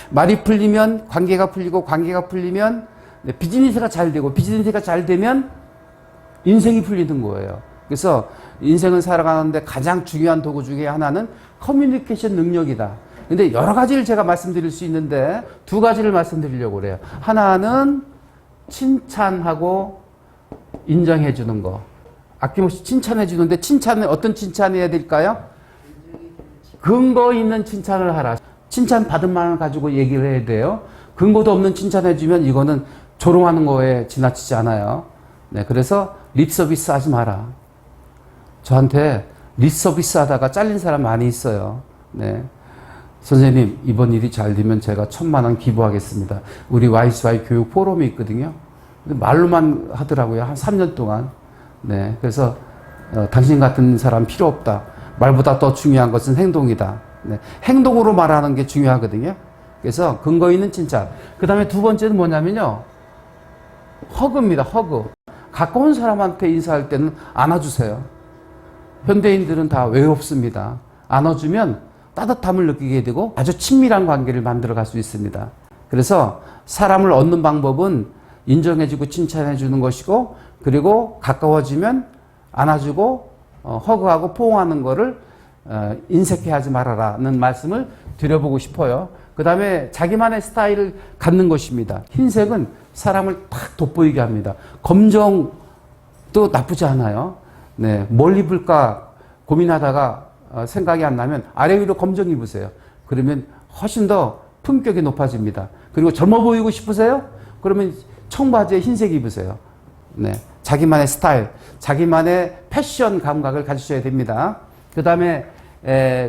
말이 풀리면 관계가 풀리고, 관계가 풀리면 비즈니스가 잘 되고, 비즈니스가 잘 되면 인생이 풀리는 거예요. 그래서 인생을 살아가는데 가장 중요한 도구 중에 하나는 커뮤니케이션 능력이다. 근데 여러 가지를 제가 말씀드릴 수 있는데 두 가지를 말씀드리려고 그래요. 하나는 칭찬하고 인정해 주는 거. 아낌없이 칭찬해 주는데 칭찬은 어떤 칭찬해야 될까요? 근거 있는 칭찬을 하라. 칭찬 받은 말을 가지고 얘기를 해야 돼요. 근거도 없는 칭찬해 주면 이거는 조롱하는 거에 지나치지 않아요. 네, 그래서 립 서비스 하지 마라. 저한테 립 서비스 하다가 잘린 사람 많이 있어요. 네. 선생님, 이번 일이 잘 되면 제가 1,000만 원 기부하겠습니다. 우리 YSY 교육 포럼이 있거든요. 근데 말로만 하더라고요. 한 3년 동안. 네. 그래서, 당신 같은 사람 필요 없다. 말보다 더 중요한 것은 행동이다. 네. 행동으로 말하는 게 중요하거든요. 그래서 근거 있는 칭찬. 그 다음에 두 번째는 뭐냐면요. 허그입니다. 허그. 가까운 사람한테 인사할 때는 안아주세요. 현대인들은 다 외롭습니다. 안아주면 따뜻함을 느끼게 되고 아주 친밀한 관계를 만들어 갈 수 있습니다. 그래서 사람을 얻는 방법은 인정해주고 칭찬해주는 것이고, 그리고 가까워지면 안아주고 허그하고 포옹하는 거를 인색해하지 말아라는 말씀을 드려보고 싶어요. 그 다음에 자기만의 스타일을 갖는 것입니다. 흰색은 사람을 탁 돋보이게 합니다. 검정도 나쁘지 않아요. 네, 뭘 입을까 고민하다가 생각이 안 나면 아래 위로 검정 입으세요. 그러면 훨씬 더 품격이 높아집니다. 그리고 젊어 보이고 싶으세요? 그러면 청바지에 흰색 입으세요. 네, 자기만의 스타일, 자기만의 패션 감각을 가지셔야 됩니다. 그 다음에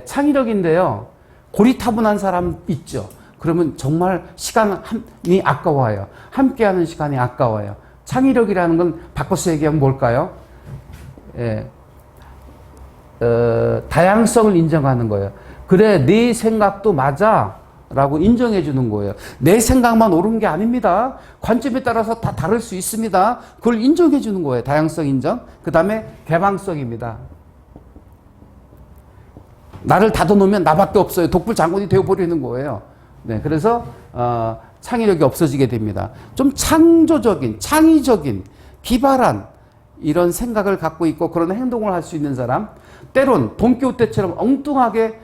창의력인데요. 고리타분한 사람 있죠. 그러면 정말 시간이 아까워요. 함께하는 시간이 아까워요. 창의력이라는 건 바꿔서 얘기하면 뭘까요? 다양성을 인정하는 거예요. 그래, 네 생각도 맞아 라고 인정해 주는 거예요. 내 생각만 옳은 게 아닙니다. 관점에 따라서 다 다를 수 있습니다. 그걸 인정해 주는 거예요. 다양성 인정. 그 다음에 개방성입니다. 나를 닫아놓으면 나밖에 없어요. 독불 장군이 되어버리는 거예요. 네, 그래서 창의력이 없어지게 됩니다. 좀 창조적인, 창의적인, 기발한 이런 생각을 갖고 있고 그런 행동을 할 수 있는 사람, 때론 돈키호테처럼 엉뚱하게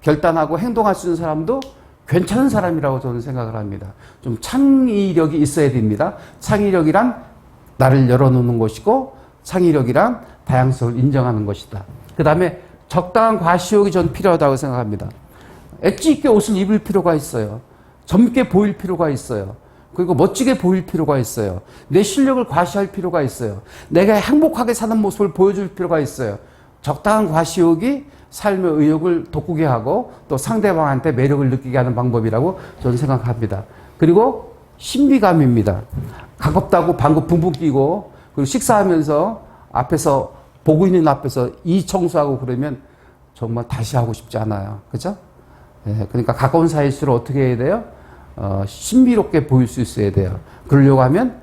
결단하고 행동할 수 있는 사람도 괜찮은 사람이라고 저는 생각을 합니다. 좀 창의력이 있어야 됩니다. 창의력이란 나를 열어놓는 것이고, 창의력이란 다양성을 인정하는 것이다. 그 다음에 적당한 과시욕이 전 필요하다고 생각합니다. 엣지 있게 옷을 입을 필요가 있어요. 젊게 보일 필요가 있어요. 그리고 멋지게 보일 필요가 있어요. 내 실력을 과시할 필요가 있어요. 내가 행복하게 사는 모습을 보여줄 필요가 있어요. 적당한 과시욕이 삶의 의욕을 돋구게 하고 또 상대방한테 매력을 느끼게 하는 방법이라고 저는 생각합니다. 그리고 신비감입니다. 가깝다고 방구 붕붕 끼고 그리고 식사하면서 앞에서 보고 있는 앞에서 이 청소하고 그러면 정말 다시 하고 싶지 않아요. 그죠? 네, 그러니까 가까운 사이일수록 어떻게 해야 돼요? 신비롭게 보일 수 있어야 돼요. 그러려고 하면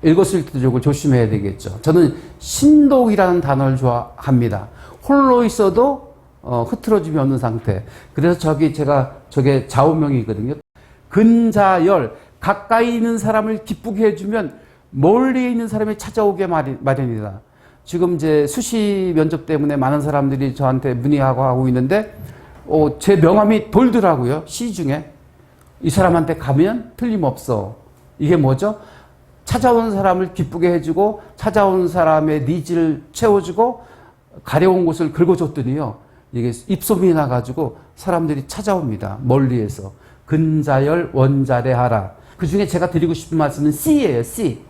일거수일투족을 조심해야 되겠죠. 저는 신독이라는 단어를 좋아합니다. 홀로 있어도 흐트러짐이 없는 상태. 그래서 저게 좌우명이거든요. 근자열, 가까이 있는 사람을 기쁘게 해주면 멀리 있는 사람이 찾아오게 마련이다. 지금 이제 수시 면접 때문에 많은 사람들이 저한테 문의하고 하고 있는데, 제 명함이 돌더라고요. 시중에. 이 사람한테 가면 틀림없어. 이게 뭐죠? 찾아오는 사람을 기쁘게 해주고, 찾아오는 사람의 니즈를 채워주고, 가려운 곳을 긁어줬더니요. 이게 입소문이 나가지고 사람들이 찾아옵니다. 멀리에서. 근자열 원자래하라. 그 중에 제가 드리고 싶은 말씀은 C예요. C.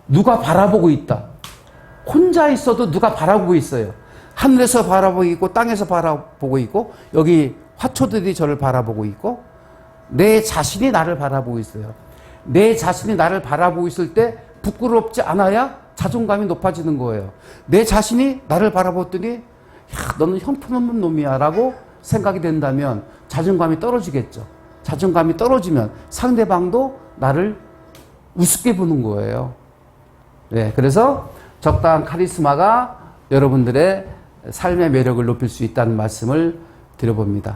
누가 바라보고 있다. 혼자 있어도 누가 바라보고 있어요. 하늘에서 바라보고 있고 땅에서 바라보고 있고 여기 화초들이 저를 바라보고 있고 내 자신이 나를 바라보고 있어요. 내 자신이 나를 바라보고 있을 때 부끄럽지 않아야 자존감이 높아지는 거예요. 내 자신이 나를 바라봤더니 야, 너는 형편없는 놈이야 라고 생각이 된다면 자존감이 떨어지겠죠. 자존감이 떨어지면 상대방도 나를 우습게 보는 거예요. 네, 그래서 적당한 카리스마가 여러분들의 삶의 매력을 높일 수 있다는 말씀을 드려봅니다.